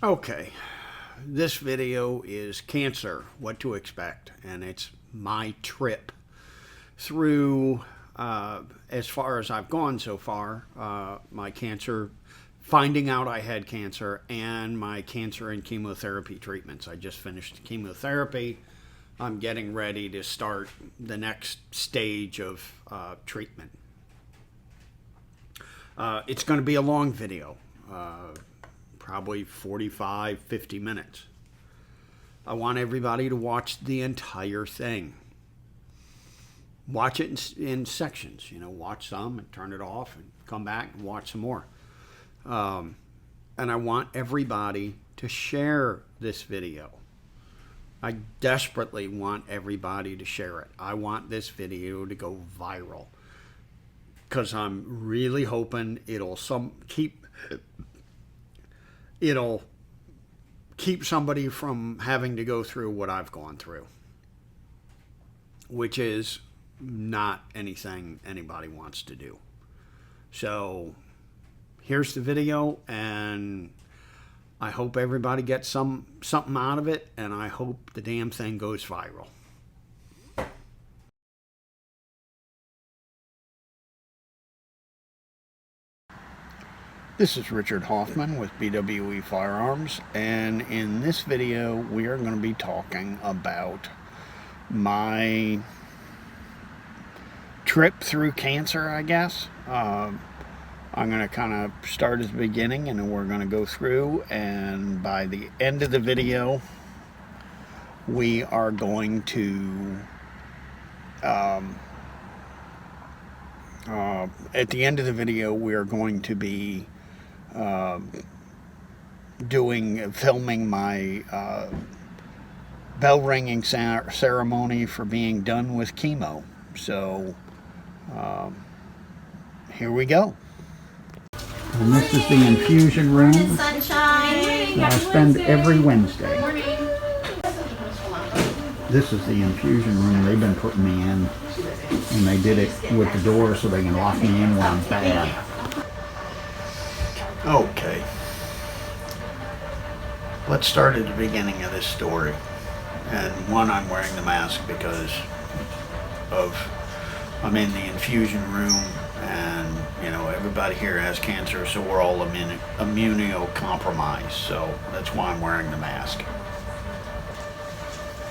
Okay, this video is cancer, what to expect, and it's my trip through, as far as I've gone so far, my cancer, finding out I had cancer, and my cancer and chemotherapy treatments. I just finished chemotherapy. I'm getting ready to start the next stage of treatment. It's going to be a long video. Probably 45, 50 minutes. I want everybody to watch the entire thing. Watch it in sections. Watch some and turn it off and come back and watch some more. And I want everybody to share this video. I desperately want everybody to share it. I want this video to go viral because I'm really hoping it'll keep somebody from having to go through what I've gone through, which is not anything anybody wants to do. So here's the video, and I hope everybody gets something out of it, and I hope the damn thing goes viral. This is Richard Hoffman with BWE Firearms, and in this video we are going to be talking about my trip through cancer, I guess. I'm going to kind of start at the beginning, and then we're going to go through, and by the end of the video we are going to at the end of the video we are going to be filming my bell ringing ceremony for being done with chemo. So here we go. And this is the infusion room that I spend every Wednesday. This is the infusion room they've been putting me in, and they did it with the door so they can lock me in when I'm bad. Okay, let's start at the beginning of this story. And one, I'm wearing the mask because I'm in the infusion room, and everybody here has cancer, so we're all immunocompromised, so that's why I'm wearing the mask.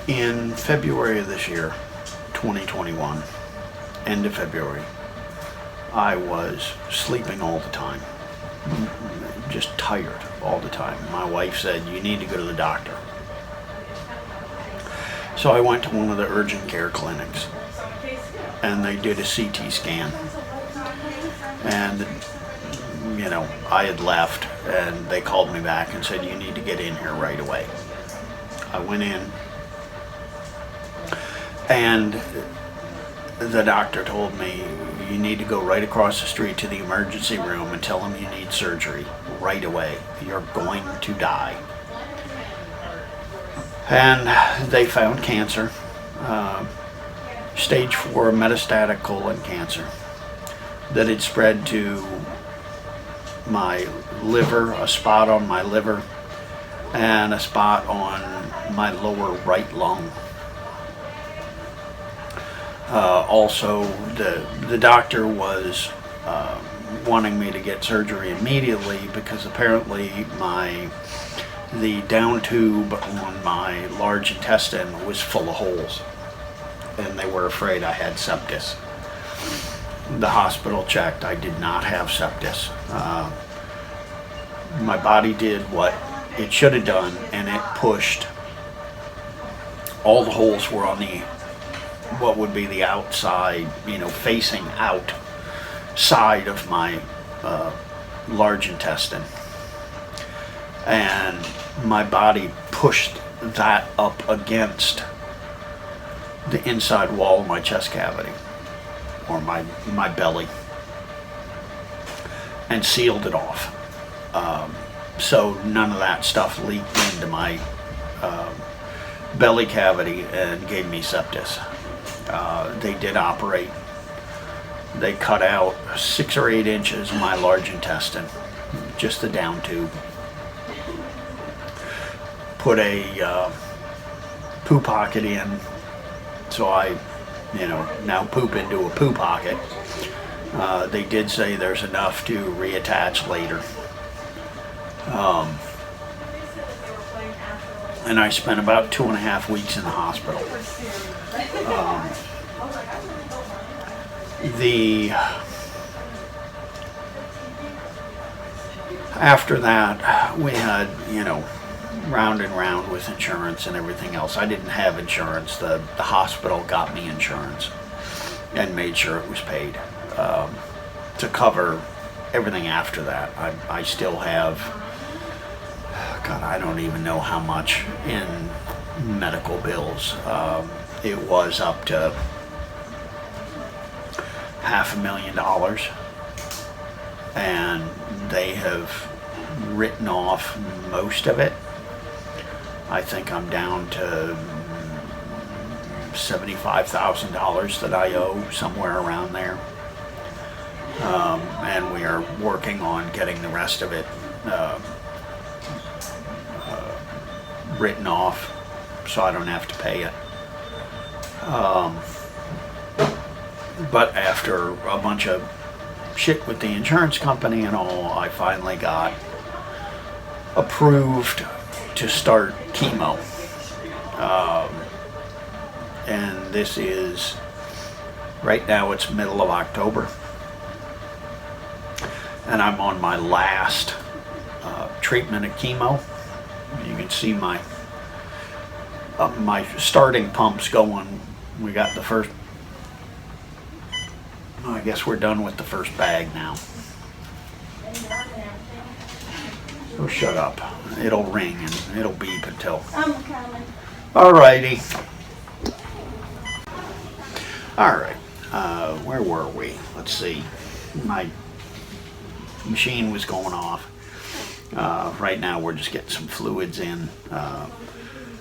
In February of this year, 2021, end of February, I was sleeping all the time. Just tired all the time. My wife said, you need to go to the doctor. So I went to one of the urgent care clinics, and they did a CT scan. And, I had left, and they called me back and said, you need to get in here right away. I went in, and the doctor told me, you need to go right across the street to the emergency room and tell them you need surgery right away. You're going to die. And they found cancer, stage 4 metastatic colon cancer, that had spread to my liver, a spot on my liver, and a spot on my lower right lung. Also, the doctor was wanting me to get surgery immediately because apparently the down tube on my large intestine was full of holes, and they were afraid I had sepsis. The hospital checked. I did not have sepsis. My body did what it should have done, and it pushed. All the holes were on what would be the outside, facing out side of my large intestine. And my body pushed that up against the inside wall of my chest cavity, or my belly, and sealed it off. So none of that stuff leaked into my belly cavity and gave me sepsis. They did operate. They cut out 6 or 8 inches of my large intestine, just the down tube. put a poo pocket in, so I, now poop into a poo pocket. They did say there's enough to reattach later. And I spent about 2.5 weeks in the hospital. After that, we had, round and round with insurance and everything else. I didn't have insurance. The hospital got me insurance and made sure it was paid to cover everything after that. I still have, God, I don't even know how much in medical bills. It was up to $500,000, and they have written off most of it. I think I'm down to $75,000 that I owe, somewhere around there. And we are working on getting the rest of it written off so I don't have to pay it. But after a bunch of shit with the insurance company and all, I finally got approved to start chemo. And this is, right now it's middle of October, and I'm on my last treatment of chemo. You can see my starting pumps going. We got the first, I guess we're done with the first bag now. Oh, shut up. It'll ring and it'll beep until... I'm coming. Alrighty. Alright. Where were we? Let's see. My machine was going off. Right now we're just getting some fluids in.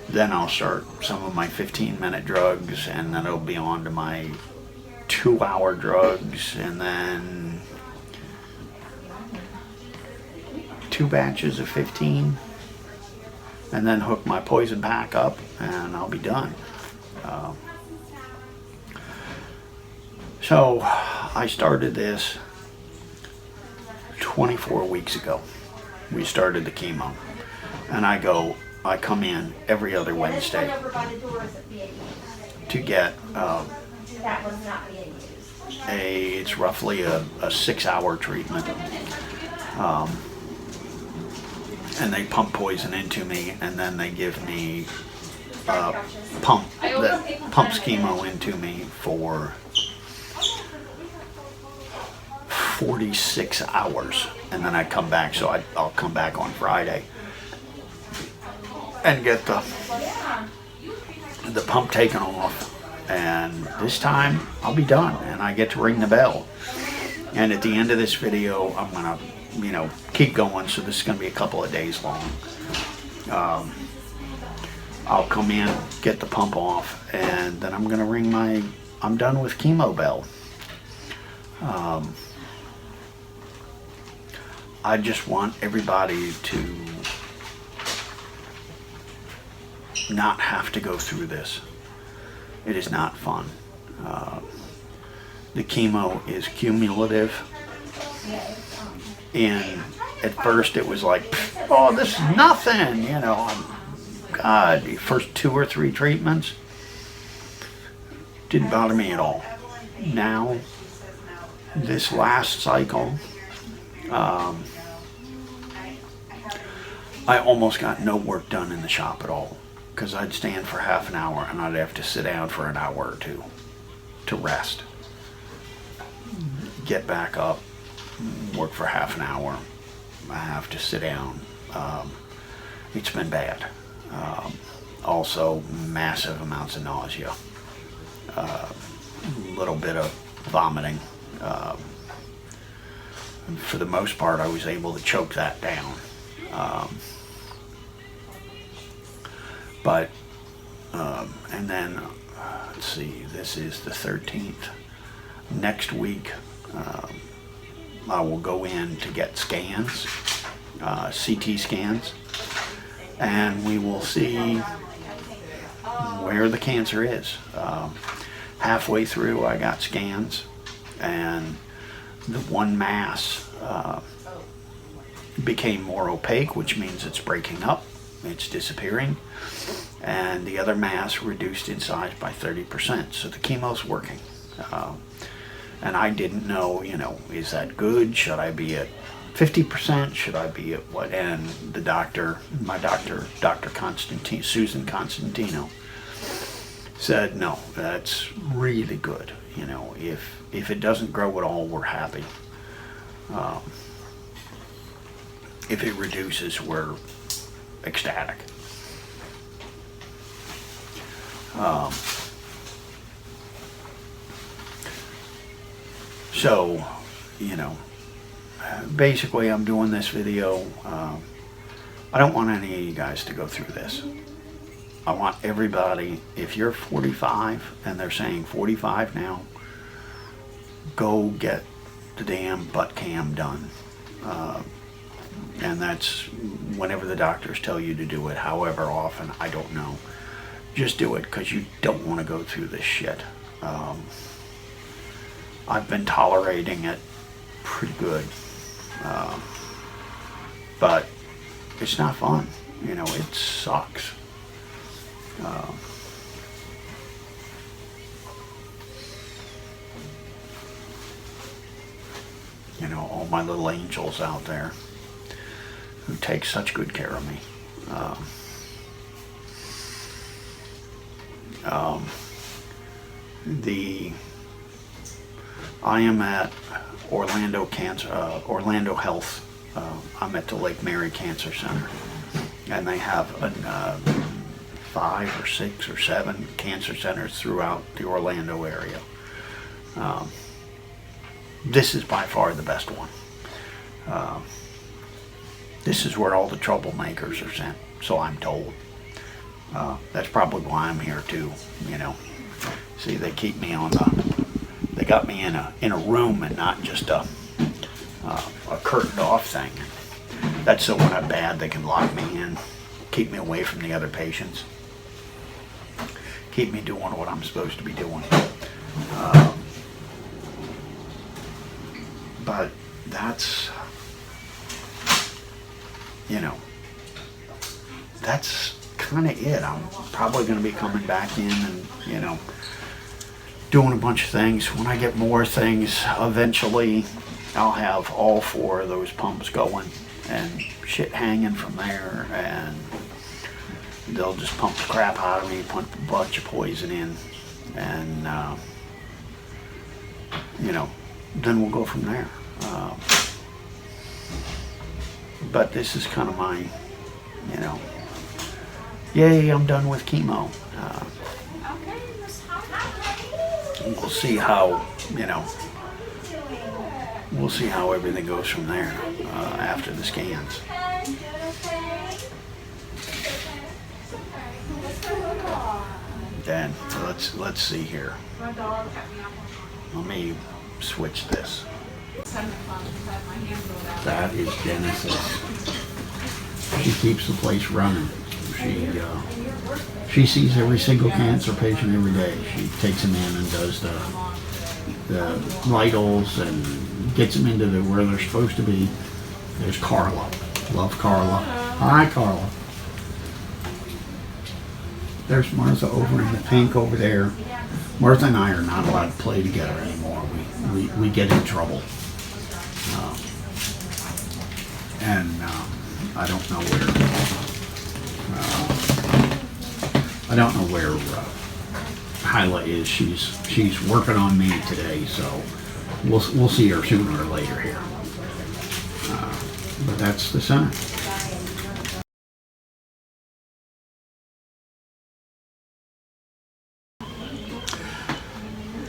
Then I'll start some of my 15-minute drugs, and then it'll be on to my 2-hour drugs, and then 2 batches of 15, and then hook my poison back up, and I'll be done. So I started this 24 weeks ago. We started the chemo, and I come in every other Wednesday to get it's roughly a 6-hour treatment. And they pump poison into me, and then they give me pumps chemo into me for 46 hours, and then I come back. So I'll come back on Friday and get the pump taken off, and this time I'll be done, and I get to ring the bell. And at the end of this video, I'm gonna keep going, so this is going to be a couple of days long. I'll come in, get the pump off, and then I'm going to ring I'm done with chemo bell. I just want everybody to not have to go through this. It is not fun. The chemo is cumulative. And at first it was like, oh, this is nothing, God, the first 2 or 3 treatments didn't bother me at all. Now, this last cycle, I almost got no work done in the shop at all, because I'd stand for half an hour and I'd have to sit down for an hour or two to rest, get back up, work for half an hour. I have to sit down. It's been bad. Also, massive amounts of nausea. A little bit of vomiting. For the most part, I was able to choke that down. And then, let's see, this is the 13th. Next week, I will go in to get scans, CT scans, and we will see where the cancer is. Halfway through, I got scans, and the one mass became more opaque, which means it's breaking up, it's disappearing, and the other mass reduced in size by 30%. So the chemo's working. And I didn't know, is that good? Should I be at 50%? Should I be at what? And the doctor, my doctor, Dr. Constantine, Susan Constantino, said, no, that's really good. If it doesn't grow at all, we're happy. If it reduces, we're ecstatic. So, basically I'm doing this video. I don't want any of you guys to go through this. I want everybody, if you're 45 and they're saying 45 now, go get the damn butt cam done. And that's whenever the doctors tell you to do it, however often, I don't know. Just do it, because you don't want to go through this shit. I've been tolerating it pretty good. But it's not fun. It sucks. All my little angels out there who take such good care of me. I am at Orlando Health. I'm at the Lake Mary Cancer Center, and they have 5 or 6 or 7 cancer centers throughout the Orlando area. This is by far the best one. This is where all the troublemakers are sent, so I'm told. That's probably why I'm here too. See, they keep me they got me in a room and not just a curtained off thing. That's so when I'm bad, they can lock me in, keep me away from the other patients, keep me doing what I'm supposed to be doing. But that's, that's kind of it. I'm probably going to be coming back in and, doing a bunch of things. When I get more things, eventually I'll have all 4 of those pumps going and shit hanging from there, and they'll just pump the crap out of me, put a bunch of poison in, and then we'll go from there. But this is kind of my, yay, I'm done with chemo. We'll see how, we'll see how everything goes from there after the scans. Then let's see here. Let me switch this. That is Genesis. She keeps the place running. She sees every single cancer patient every day. She takes them in and does the vitals and gets them into where they're supposed to be. There's Carla. Love Carla. Hi, Carla. There's Martha over in the pink over there. Martha and I are not allowed to play together anymore. We get in trouble. I don't know where Hyla is. She's working on me today, so we'll see her sooner or later here. But that's the center.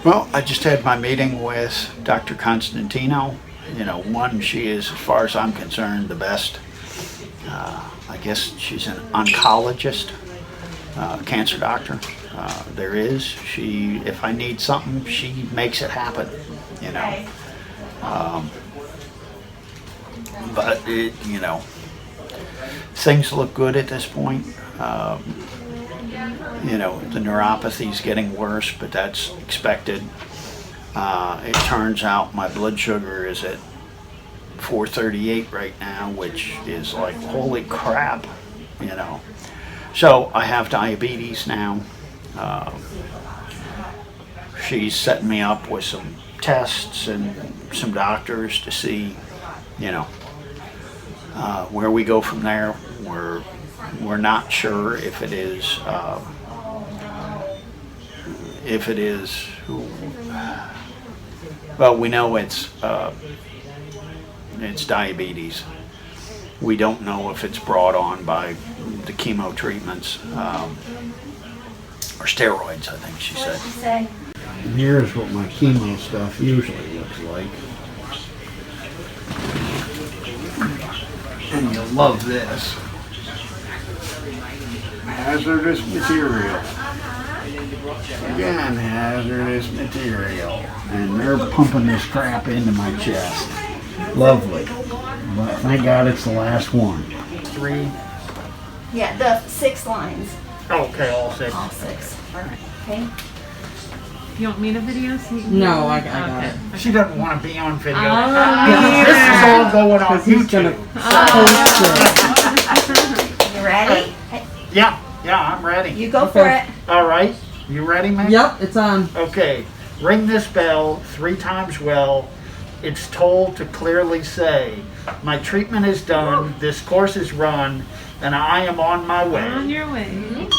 Well, I just had my meeting with Dr. Constantino. One, she is, as far as I'm concerned, the best. I guess she's an oncologist, cancer doctor. There is. If I need something, she makes it happen, But things look good at this point. You know, the neuropathy's getting worse, but that's expected. It turns out my blood sugar is at 438 right now, which is like, holy crap, you know. So I have diabetes now. She's setting me up with some tests and some doctors to see, you know, where we go from there. We're not sure if it is well, we know it's diabetes. We don't know if it's brought on by the chemo treatments or steroids, I think she said. And here's what my chemo stuff usually looks like. And you'll love this. Hazardous material. Again, hazardous material. And they're pumping this crap into my chest. Lovely. But thank God it's the last one. 3. Yeah, the 6 lines. Okay, all 6. All 6. All right. Okay. You want me to video? So you can No, I got it. She doesn't want to be on video. This is all going on YouTube. You ready? Yeah, I'm ready. You go for it. All right. You ready, man? Yep, it's on. Okay. Ring this bell 3 times well. It's told to clearly say, my treatment is done, this course is run, and I am on my way. On your way. Good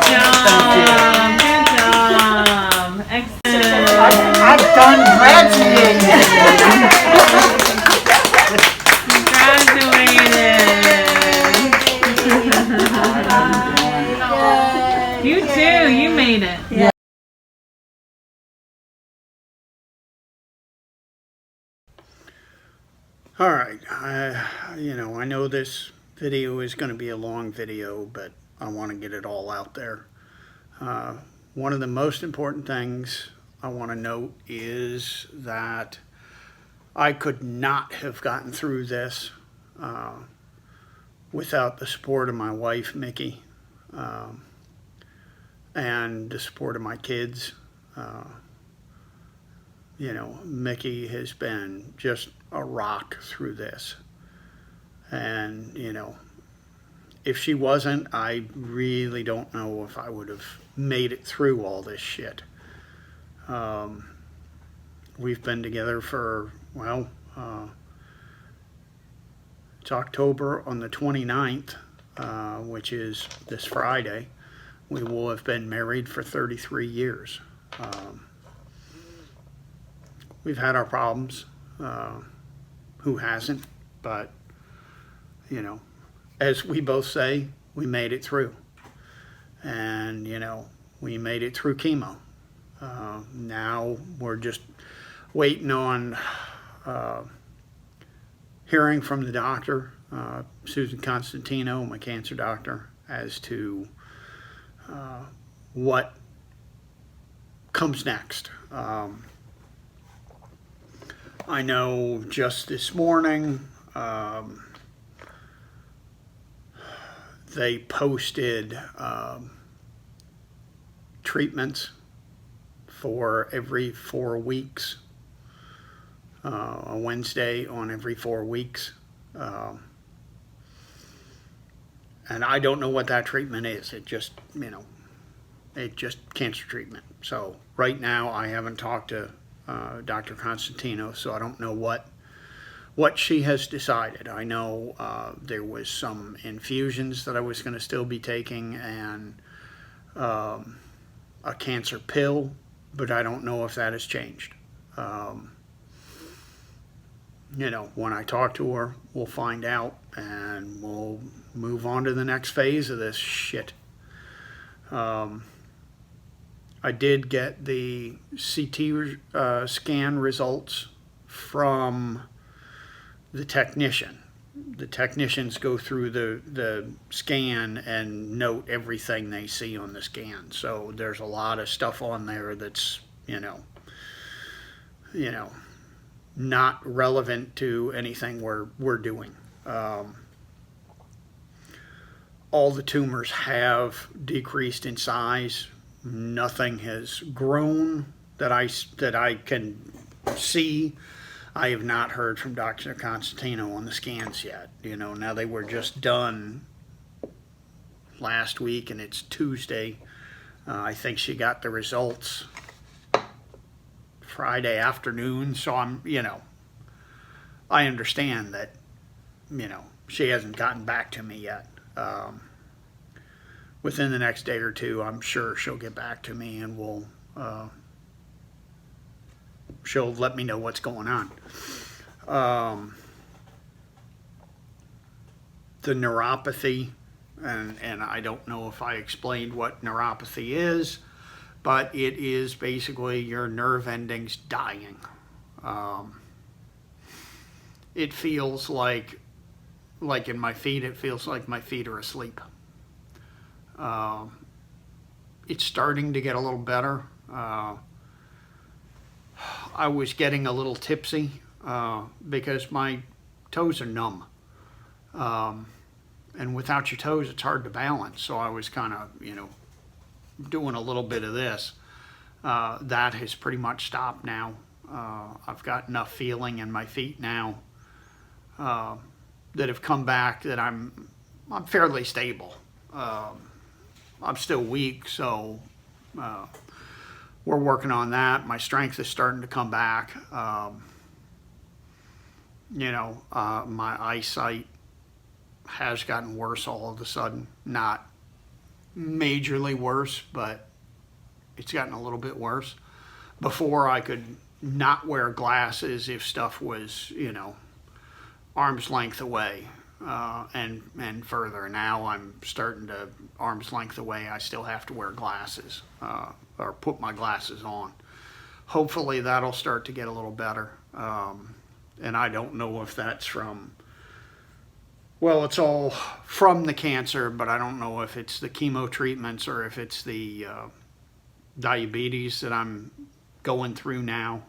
job. Excellent. I've done graduating. You too. You made it. Yeah. All right. You know, I know this video is going to be a long video, but I want to get it all out there. One of the most important things I want to note is that I could not have gotten through this without the support of my wife, Mickey, and the support of my kids. You know, Mickey has been just a rock through this. And, you know, if she wasn't, I really don't know if I would have made it through all this shit. We've been together for, well, it's October on the 29th, which is this Friday. We will have been married for 33 years. We've had our problems. Who hasn't? But, you know, as we both say, we made it through. And, you know, we made it through chemo. Now we're just waiting on hearing from the doctor, Susan Constantino, my cancer doctor, as to what comes next. I know just this morning they posted treatments for every 4 weeks, a Wednesday on every 4 weeks. And I don't know what that treatment is. It just, you know, it's just cancer treatment. So right now I haven't talked to Dr. Constantino, so I don't know what she has decided. I know there was some infusions that I was going to still be taking and a cancer pill, but I don't know if that has changed. You know, when I talk to her, we'll find out and we'll move on to the next phase of this shit. I did get the CT scan results from the technician. the technicians go through the scan and note everything they see on the scan. So there's a lot of stuff on there that's, not relevant to anything we're doing. All the tumors have decreased in size. Nothing has grown that I can see. I have not heard from Dr. Constantino on the scans yet. Now they were just done last week, and it's Tuesday. I think she got the results Friday afternoon, so I understand that, she hasn't gotten back to me yet. Within the next day or two, I'm sure she'll get back to me, and she'll let me know what's going on. The neuropathy, and I don't know if I explained what neuropathy is, but it is basically your nerve endings dying. It feels like in my feet, it feels like my feet are asleep. It's starting to get a little better. I was getting a little tipsy because my toes are numb. And without your toes, it's hard to balance. So I was kind of, doing a little bit of this. That has pretty much stopped now. I've got enough feeling in my feet now that have come back that I'm fairly stable. I'm still weak, so we're working on that. My strength is starting to come back. My eyesight has gotten worse all of a sudden. Not majorly worse, but it's gotten a little bit worse. Before, I could not wear glasses if stuff was, arm's length away. And further. Now I'm starting to arm's length away. I still have to wear glasses or put my glasses on. Hopefully that'll start to get a little better. And I don't know if that's from, it's all from the cancer, but I don't know if it's the chemo treatments or if it's the diabetes that I'm going through now.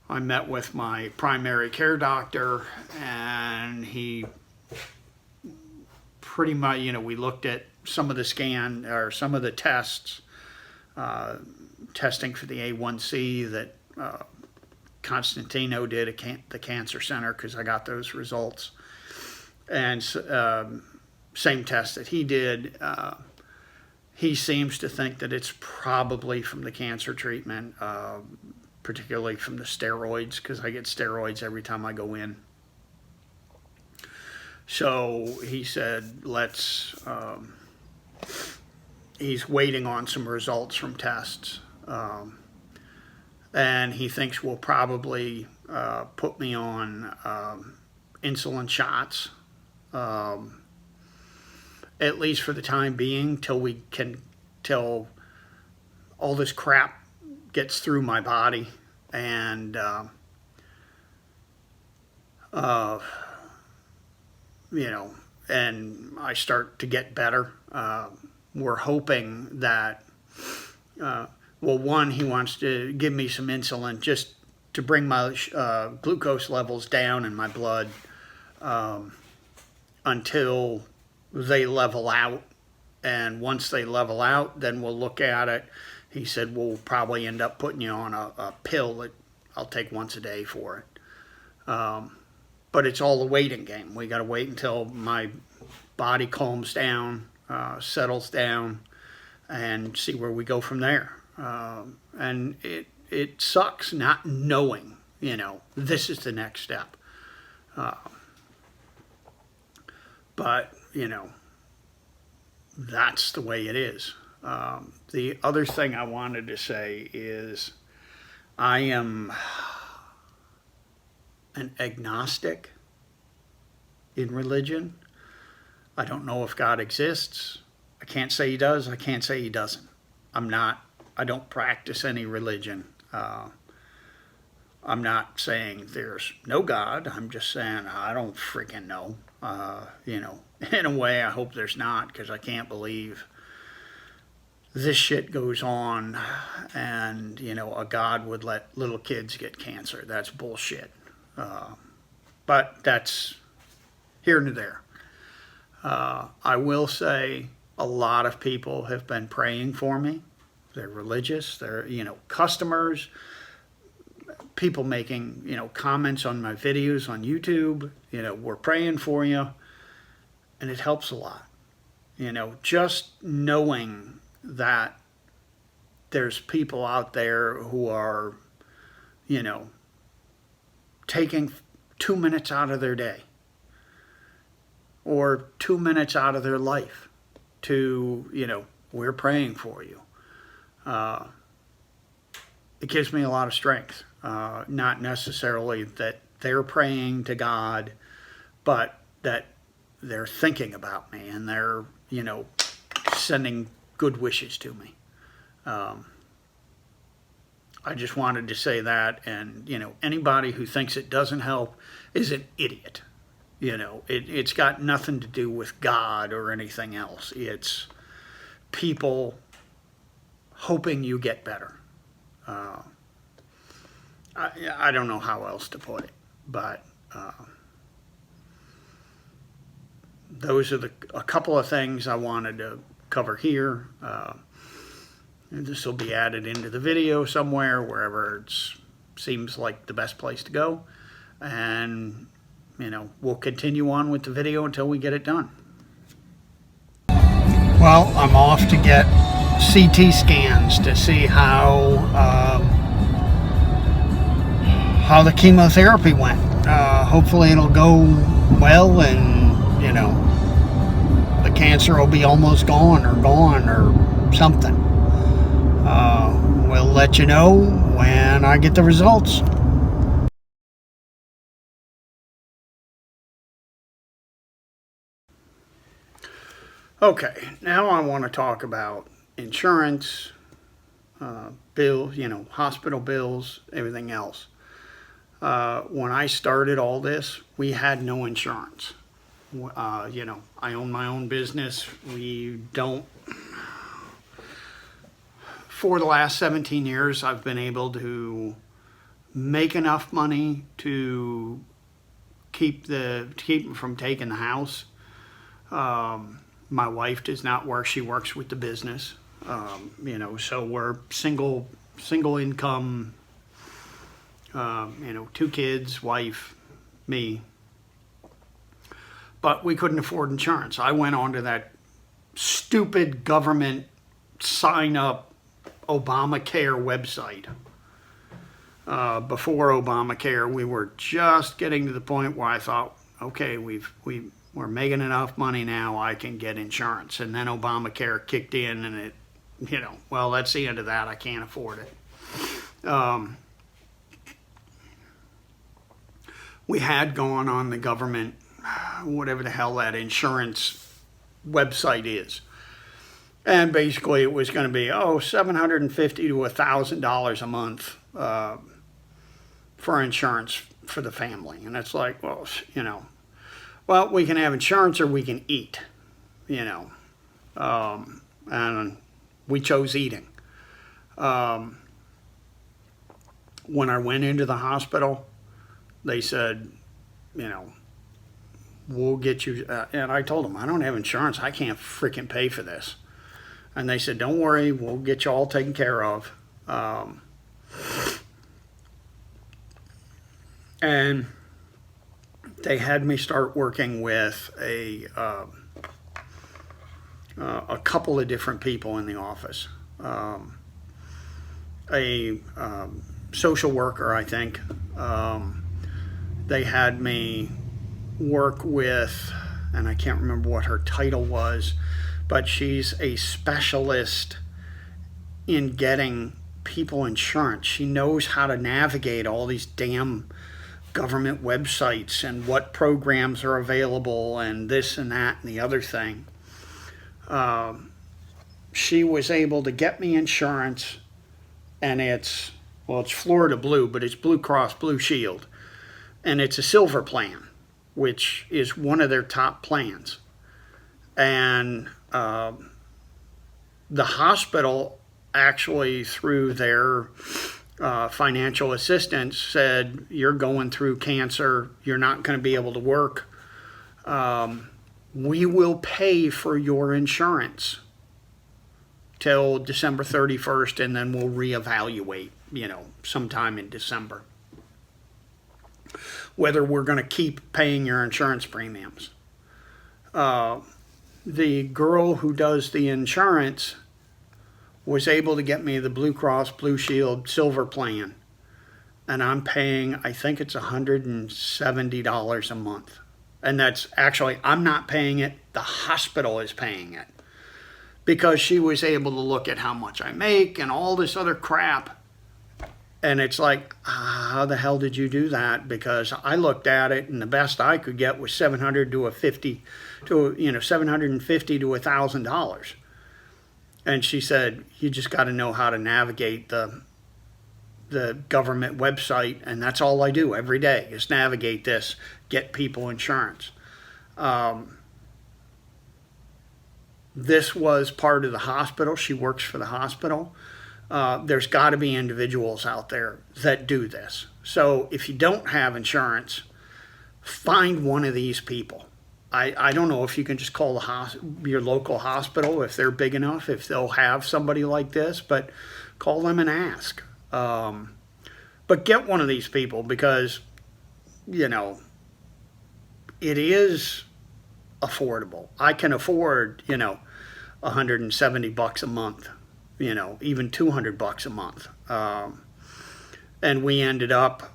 I met with my primary care doctor, and he pretty much, we looked at some of the scan or some of the tests, testing for the A1C that Constantino did at the cancer center, because I got those results. And same test that he did. He seems to think that it's probably from the cancer treatment, particularly from the steroids, because I get steroids every time I go in. So he said, he's waiting on some results from tests. And he thinks we'll probably put me on insulin shots, at least for the time being, till all this crap gets through my body, and and I start to get better. We're hoping that one, he wants to give me some insulin just to bring my glucose levels down in my blood until they level out. And once they level out, then we'll look at it. He said, we'll probably end up putting you on a pill that I'll take once a day for it. But it's all a waiting game. We got to wait until my body calms down, settles down, and see where we go from there. And it sucks not knowing, this is the next step. But, that's the way it is. The other thing I wanted to say is I am an agnostic in religion. I don't know if God exists. I can't say he does. I can't say he doesn't. I don't practice any religion. I'm not saying there's no God. I'm just saying I don't freaking know. In a way, I hope there's not, because I can't believe this shit goes on, and a God would let little kids get cancer. That's bullshit. But that's here and there. I will say a lot of people have been praying for me. They're religious. They're customers. People making comments on my videos on YouTube. We're praying for you, and it helps a lot. Just knowing that there's people out there who are, taking 2 minutes out of their day or 2 minutes out of their life to, we're praying for you. It gives me a lot of strength. Not necessarily that they're praying to God, but that they're thinking about me and they're, sending good wishes to me. I just wanted to say that, and anybody who thinks it doesn't help is an idiot. It's got nothing to do with God or anything else. It's people hoping you get better. I don't know how else to put it, but those are a couple of things I wanted to cover here. This will be added into the video somewhere, wherever it seems like the best place to go. And, we'll continue on with the video until we get it done. Well, I'm off to get CT scans to see how the chemotherapy went. Hopefully it'll go well, and, the cancer will be almost gone or something. We'll let you know when I get the results. Okay, now I want to talk about insurance, bills, hospital bills, everything else. When I started all this, we had no insurance. I own my own business. We don't. For the last 17 years, I've been able to make enough money to keep from taking the house. My wife does not work; she works with the business. So we're single income. 2 kids, wife, me. But we couldn't afford insurance. I went onto that stupid government sign-up Obamacare website. Before Obamacare, we were just getting to the point where I thought, okay, we're making enough money now, I can get insurance. And then Obamacare kicked in, and it, well, that's the end of that. I can't afford it. We had gone on the government, whatever the hell that insurance website is. And basically it was going to be, $750 to $1,000 a month for insurance for the family. And it's like, well, we can have insurance or we can eat, and we chose eating. When I went into the hospital, they said, we'll get you, and I told them, I don't have insurance. I can't freaking pay for this. And they said, don't worry, we'll get you all taken care of. And they had me start working with a couple of different people in the office. A social worker, I think. They had me work with, and I can't remember what her title was, but she's a specialist in getting people insurance. She knows how to navigate all these damn government websites and what programs are available and this and that and the other thing. She was able to get me insurance, and it's Well, it's Florida Blue, but it's Blue Cross Blue Shield. And it's a silver plan, which is one of their top plans. And the hospital actually, through their financial assistance, said, you're going through cancer, you're not going to be able to work. We will pay for your insurance till December 31st, and then we'll reevaluate, sometime in December, whether we're going to keep paying your insurance premiums. The girl who does the insurance was able to get me the Blue Cross Blue Shield Silver plan, and I'm paying, I think it's $170 a month. And that's actually, I'm not paying it, the hospital is paying it, because she was able to look at how much I make and all this other crap. And it's like, how the hell did you do that? Because I looked at it, and the best I could get was $750 to $1,000. And she said, you just got to know how to navigate the government website, and that's all I do every day is navigate this, get people insurance. This was part of the hospital. She works for the hospital. There's got to be individuals out there that do this. So if you don't have insurance, find one of these people. I don't know if you can just call your local hospital, if they're big enough, if they'll have somebody like this, but call them and ask. But get one of these people, because, it is affordable. I can afford, $170 a month, even $200 a month. And we ended up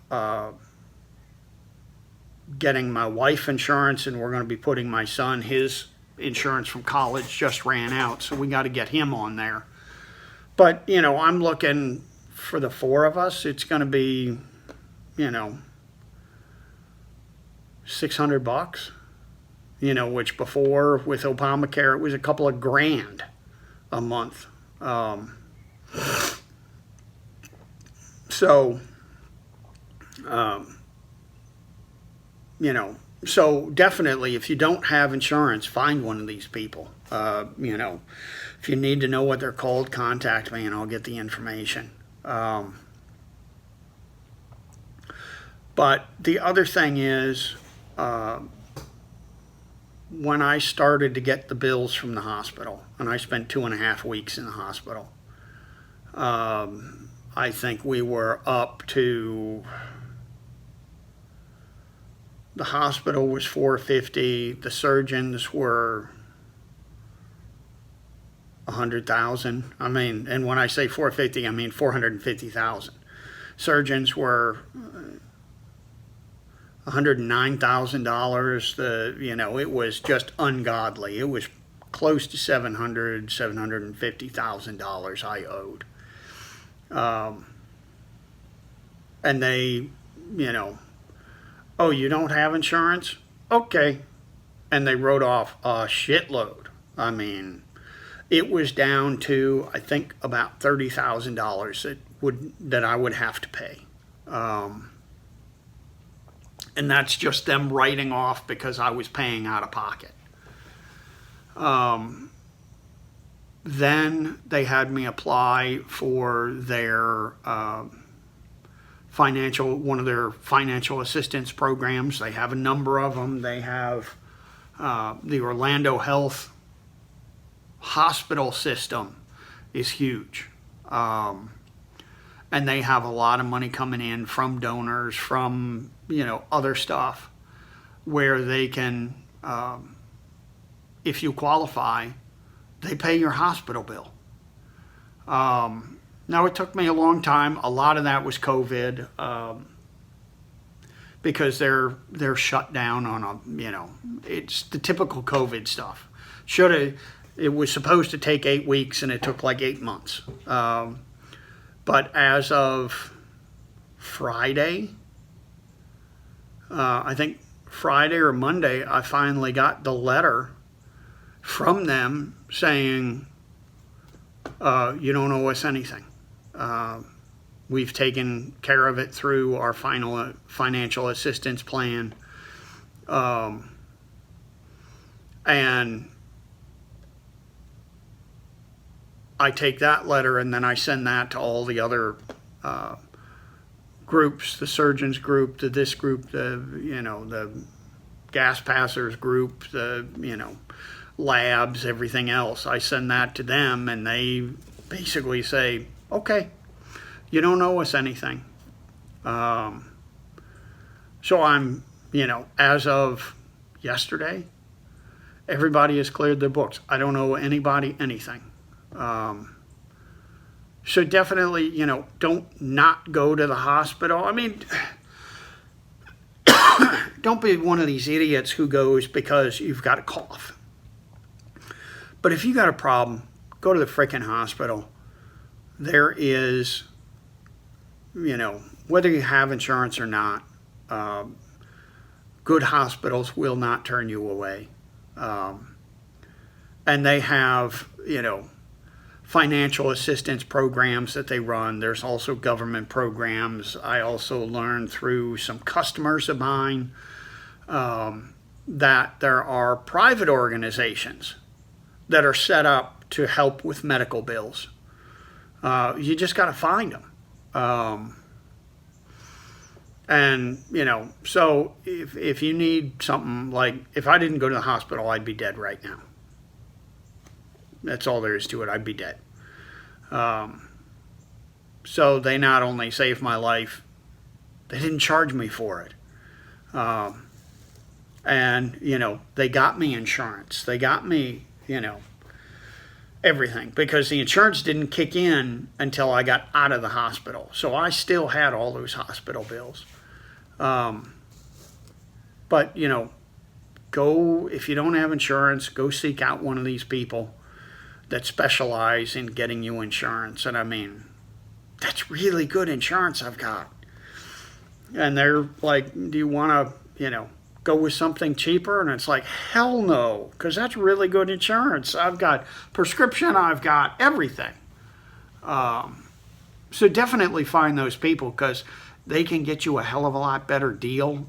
getting my wife insurance, and we're going to be putting my son, his insurance from college just ran out, so we got to get him on there. But, I'm looking for the four of us, it's going to be, $600, which before with Obamacare, it was a couple of grand a month. So definitely, if you don't have insurance, find one of these people. If you need to know what they're called, contact me and I'll get the information. But the other thing is, when I started to get the bills from the hospital, and I spent 2.5 weeks in the hospital, I think we were up to, the hospital was $450, the surgeons were $100,000. I mean, and when I say $450, I mean $450,000. Surgeons were $109,000. It was just ungodly. It was close to $750,000 I owed. And they, oh, you don't have insurance? Okay. And they wrote off a shitload. I mean, it was down to, I think, about $30,000 that I would have to pay. And that's just them writing off because I was paying out of pocket. Then they had me apply for their one of their financial assistance programs. They have a number of them. They have the Orlando Health hospital system is huge. And they have a lot of money coming in from donors, from, other stuff, where they can, if you qualify, they pay your hospital bill. Now, it took me a long time. A lot of that was COVID, because they're shut down on it's the typical COVID stuff. It was supposed to take 8 weeks, and it took like 8 months. But as of Friday, I think Friday or Monday, I finally got the letter from them saying, you don't owe us anything. we've taken care of it through our final financial assistance plan. And I take that letter and then I send that to all the other groups, the surgeons group, the this group, the gas passers group, the labs, everything else. I send that to them and they basically say, okay, you don't owe us anything. So I'm, as of yesterday, everybody has cleared their books. I don't owe anybody anything. So definitely, don't not go to the hospital. I mean, don't be one of these idiots who goes because you've got a cough. But if you got a problem, go to the freaking hospital. There is, whether you have insurance or not, good hospitals will not turn you away. And they have, financial assistance programs that they run. There's also government programs. I also learned through some customers of mine that there are private organizations that are set up to help with medical bills. You just got to find them. And, so if you need something, like if I didn't go to the hospital, I'd be dead right now. That's all there is to it. I'd be dead. So they not only saved my life, they didn't charge me for it. And, they got me insurance. They got me, everything. Because the insurance didn't kick in until I got out of the hospital. So I still had all those hospital bills. But, go, if you don't have insurance, go seek out one of these people that specialize in getting you insurance. And I mean, that's really good insurance I've got. And they're like, do you want to, go with something cheaper? And it's like, hell no, because that's really good insurance. I've got prescription, I've got everything. So definitely find those people, because they can get you a hell of a lot better deal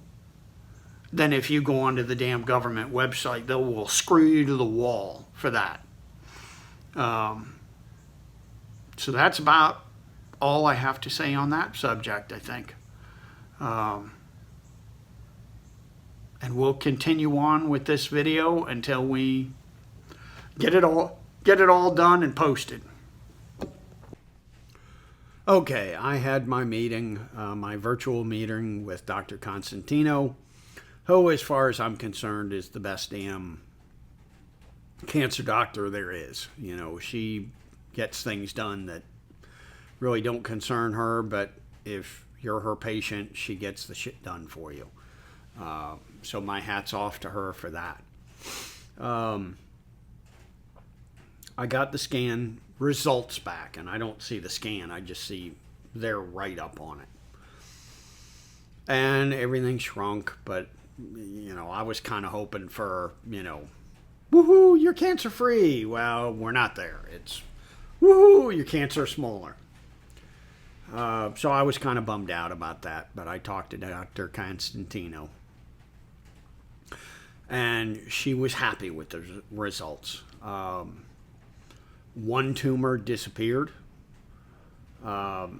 than if you go onto the damn government website. They will screw you to the wall for that. So that's about all I have to say on that subject, I think. And we'll continue on with this video until we get it all done and posted. Okay, I had my meeting, my virtual meeting with Dr. Constantino, who, as far as I'm concerned, is the best damn cancer doctor there is. She gets things done that really don't concern her, but if you're her patient, she gets the shit done for you. So my hat's off to her for that. I got the scan results back, and I don't see the scan, I just see their write-up on it. And everything shrunk, but, I was kind of hoping for, woohoo, you're cancer-free. Well, we're not there. It's, woohoo, your cancer is smaller. So I was kind of bummed out about that, but I talked to Dr. Constantino, and she was happy with the results. One tumor disappeared. All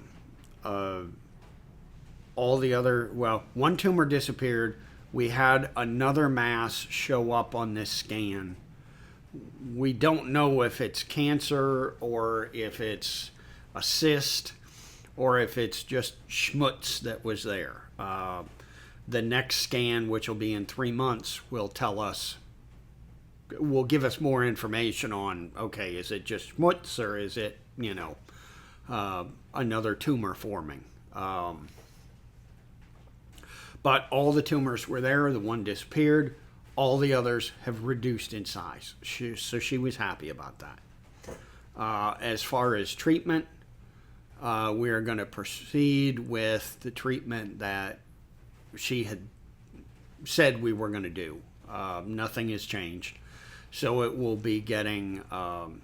the other, one tumor disappeared. We had another mass show up on this scan. We don't know if it's cancer or if it's a cyst or if it's just schmutz that was there. The next scan, which will be in 3 months, will give us more information on, okay, is it just schmutz or is it, another tumor forming? But all the tumors were there. The one disappeared. All the others have reduced in size. So she was happy about that. As far as treatment, we are going to proceed with the treatment that she had said we were going to do. Nothing has changed. So it will be getting an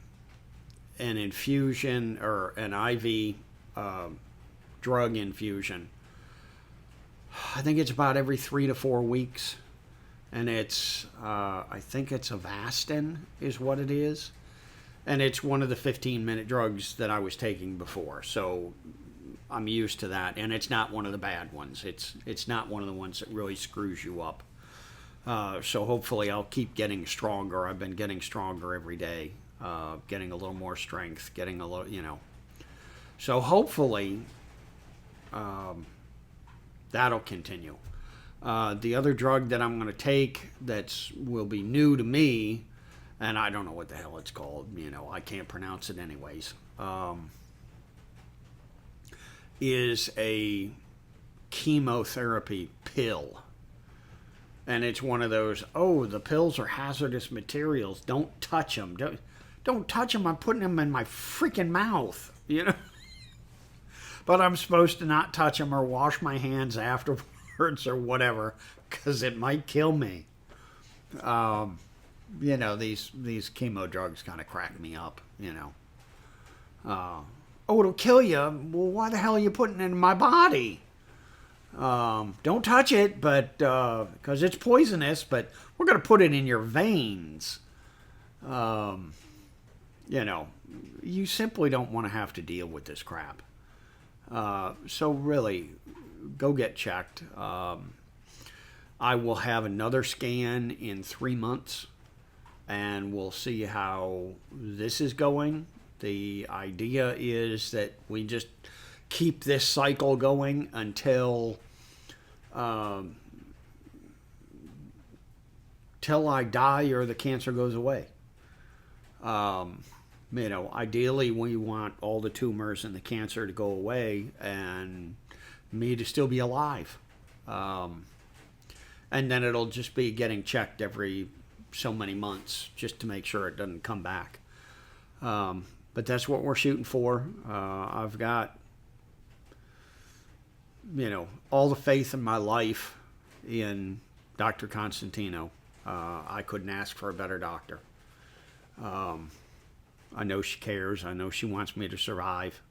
infusion or an IV drug infusion. I think it's about every 3 to 4 weeks. And it's, I think it's Avastin is what it is. And it's one of the 15-minute drugs that I was taking before. So I'm used to that. And it's not one of the bad ones. It's not one of the ones that really screws you up. So hopefully I'll keep getting stronger. I've been getting stronger every day. Getting a little more strength. Getting a little, So hopefully that'll continue. The other drug that I'm going to take will be new to me, and I don't know what the hell it's called. I can't pronounce it anyways. Is a chemotherapy pill. And it's one of those, the pills are hazardous materials. Don't touch them. Don't touch them. I'm putting them in my freaking mouth, But I'm supposed to not touch them or wash my hands afterwards or whatever, because it might kill me. These chemo drugs kind of crack me up, it'll kill you. Well, why the hell are you putting it in my body? Don't touch it, but because it's poisonous, but we're going to put it in your veins. You simply don't want to have to deal with this crap. So really, go get checked. I will have another scan in 3 months, and we'll see how this is going. The idea is that we just keep this cycle going until till I die or the cancer goes away. Ideally we want all the tumors and the cancer to go away and me to still be alive. And then it'll just be getting checked every so many months just to make sure it doesn't come back. But that's what we're shooting for. I've got, all the faith in my life in Dr. Constantino. I couldn't ask for a better doctor. I know she cares. I know she wants me to survive.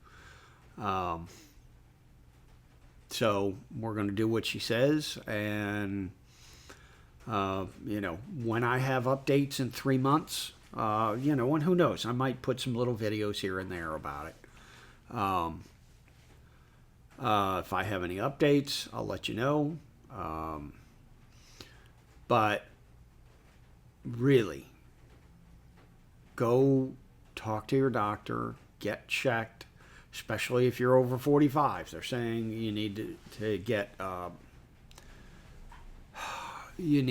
So we're going to do what she says. And, when I have updates in 3 months, and who knows, I might put some little videos here and there about it. If I have any updates, I'll let you know. But really, go talk to your doctor, get checked, especially if you're over 45. They're saying you need to get the you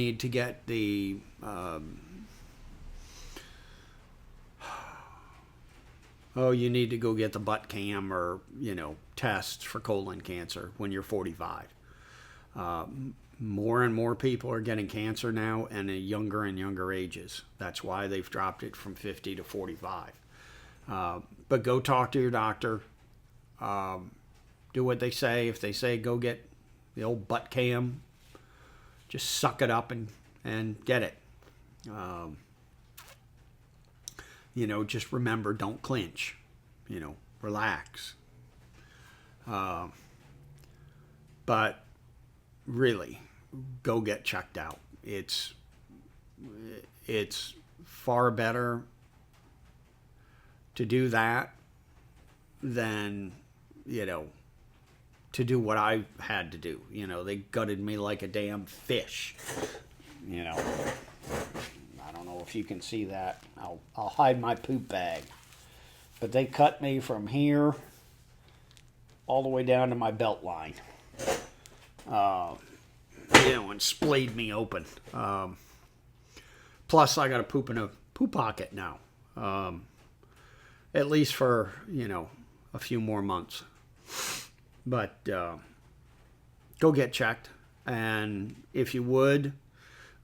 need to go get the butt cam or tests for colon cancer when you're 45. More and more people are getting cancer now, and at younger and younger ages. That's why they've dropped it from 50 to 45. But go talk to your doctor. Do what they say. If they say go get the old butt cam, just suck it up and get it. Just remember, don't clinch. Relax. But really, go get checked out. It's far better to do that than, to do what I had to do. They gutted me like a damn fish. I don't know if you can see that. I'll hide my poop bag. But they cut me from here all the way down to my belt line. And splayed me open. Plus, I got to poop in a poop pocket now. At least for, a few more months. But go get checked. And if you would,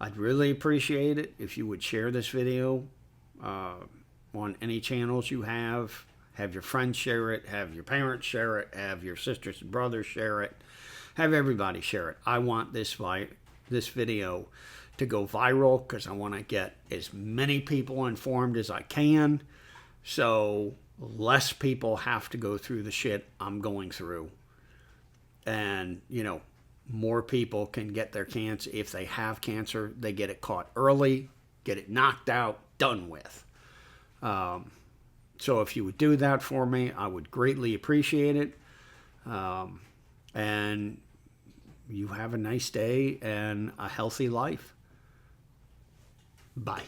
I'd really appreciate it if you would share this video on any channels you have. Have your friends share it. Have your parents share it. Have your sisters and brothers share it. Have everybody share it. I want this video to go viral because I want to get as many people informed as I can, so less people have to go through the shit I'm going through. and more people can get their cancer. If they have cancer, they get it caught early, get it knocked out, done with. So if you would do that for me, I would greatly appreciate it. And you have a nice day and a healthy life. Bye.